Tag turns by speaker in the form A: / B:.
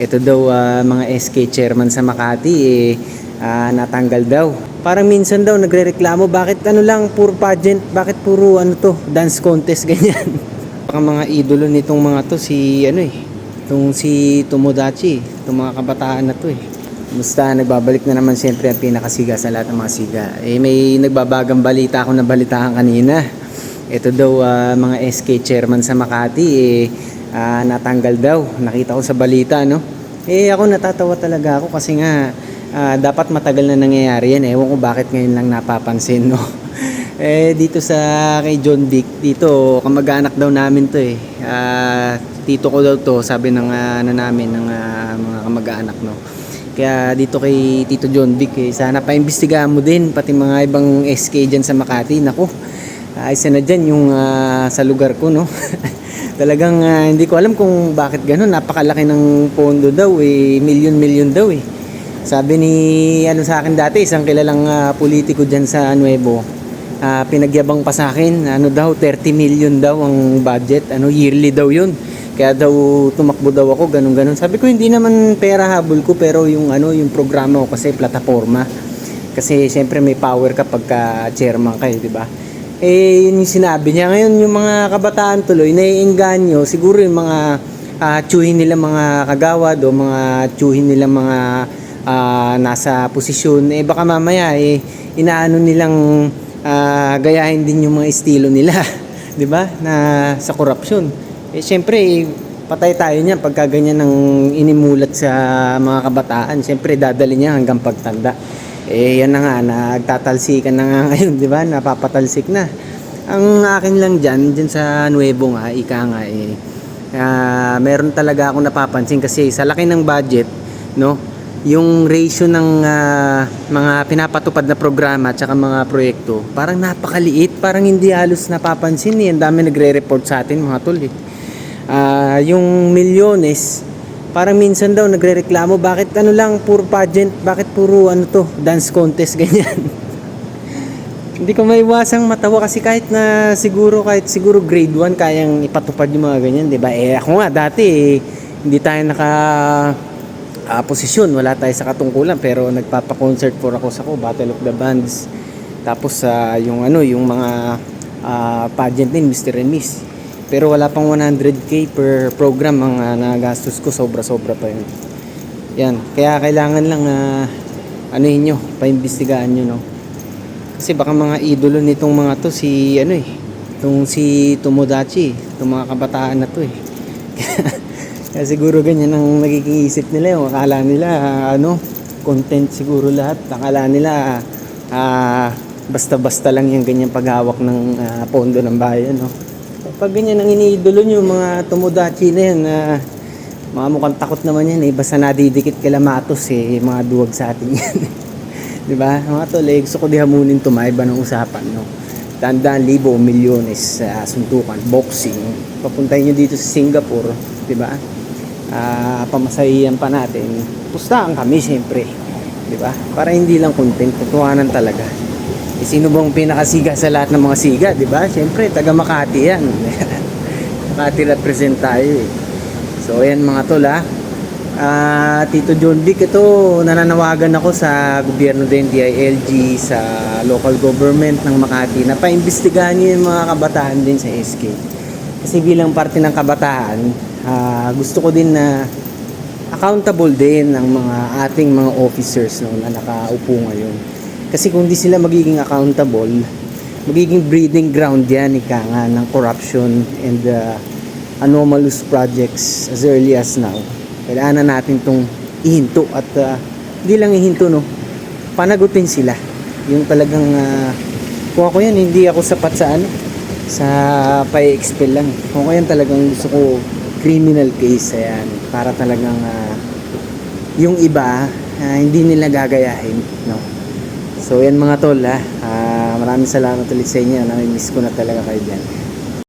A: Ito daw mga SK chairman sa Makati natanggal daw. Parang minsan daw nagrereklamo bakit ano lang puro pageant, bakit puro ano to, dance contest ganyan. Baka mga idolo nitong mga to si itong si Tomodachi, itong mga kabataan na to eh. Musta nagbabalik na naman siyempre ang pinakasiga sa lahat ng mga siga. May nagbabagang balita ako na balitaan kanina. Ito daw mga SK chairman sa Makati natanggal daw. Nakita ko sa balita, no? Ako natatawa talaga ako kasi nga dapat matagal na nangyayari yan. Ewan ko bakit ngayon lang napapansin, no? Dito sa kay John Dick, dito kamag-anak daw namin to eh. Tito ko daw to, sabi ng namin ng mga kamag-anak, no? Kaya dito kay Tito John Dick sana paimbestigahan mo din pati mga ibang SK dyan sa Makati. Nako, isa na dyan yung sa lugar ko, no? Talagang hindi ko alam kung bakit ganun. Napakalaki ng pondo daw milyon-milyon daw eh. Sabi ni sa akin dati, isang kilalang politiko dyan sa Nuevo, pinagyabang pa sa akin, daw 30 million daw ang budget, yearly daw yun. Kaya daw tumakbo daw ako, ganun-ganun. Sabi ko hindi naman pera habol ko, pero yung yung programa ko kasi plataforma. Kasi siyempre may power kapag chairman kayo, di ba? Yun yung sinabi niya. Ngayon yung mga kabataan tuloy naiengganyo, siguro yung mga tsuhin nila mga kagawad o mga tsuhin nila mga nasa posisyon, baka mamaya inaano nilang gayahin din yung mga estilo nila. Di ba? Na sa korupsyon. Siyempre patay tayo niyan pagka ganyan ng inimulat sa mga kabataan. Siyempre dadali niya hanggang pagtanda. Yan na nga, nagtatalsikan na nga ngayon, di ba? Napapatalsik na. Ang akin lang dyan sa Nuevo nga, meron talaga akong napapansin kasi sa laki ng budget, no? Yung ratio ng mga pinapatupad na programa at saka mga proyekto, parang napakaliit, parang hindi halos napapansin eh. Ang dami nagre-report sa atin mga tol eh. Yung milyones, parang minsan daw nagrereklamo bakit ano lang puro pageant, bakit puro to, dance contest ganyan. Hindi ko maiwasang matawa kasi kahit siguro grade 1 kayang ipatupad yung mga ganyan, 'di ba? Ako nga dati hindi tayo naka posisyon, wala tayo sa katungkulan, pero nagpapa-concert for ako sa Battle of the Bands. Tapos yung mga pageant din, Mr. and Miss. Pero wala pang 100k per program ang nagastos ko, sobra-sobra pa yun. Yan, kaya kailangan lang paimbestigahan nyo, no? Kasi baka mga idolo nitong mga to si itong si Tomodachi, itong mga kabataan na to eh. Kaya siguro ganyan ang nagiging isip nila, yung akala nila content siguro lahat. Akala nila basta-basta lang yung ganyan paghawak ng pondo ng bayan, no? Pag ganyan ang iniidolo nyo, mga Tomodachi na yan, mga mukhang takot naman yan basta nadidikit kila Matos mga duwag sa atin yan. Diba? Mga tol, gusto ko di hamunin to, maiba ng usapan, no? Daan-daan, libo, milyones suntukan, boxing. Papuntahin nyo dito sa Singapore, diba? Pamasahihan pa natin. Pustahan kami, siyempre. Diba? Para hindi lang content, tutuhanan talaga. Sino bang pinakasiga sa lahat ng mga siga, di ba? Siyempre, taga Makati yan. Makati represent tayo eh. So, ayan mga tol Tito John Dick, ito nananawagan ako sa gobyerno din, DILG, sa local government ng Makati na paimbestigahan niyo yung mga kabataan din sa SK. Kasi bilang parte ng kabataan, gusto ko din na accountable din ng mga ating mga officers na nakaupo ngayon. Kasi kung di sila magiging accountable, magiging breeding ground yan ng corruption and anomalous projects as early as now. Kailangan natin itong ihinto at hindi lang ihinto, no? Panagutin sila. Yung talagang kung ako yan, hindi ako sapat sa pa-expel lang. Kung ako yan talagang gusto ko criminal case, ayan, para talagang yung iba hindi nila gagayahin, no? So yan mga tol maraming salamat ulit sa inyo, namimiss ko na talaga kayo dyan.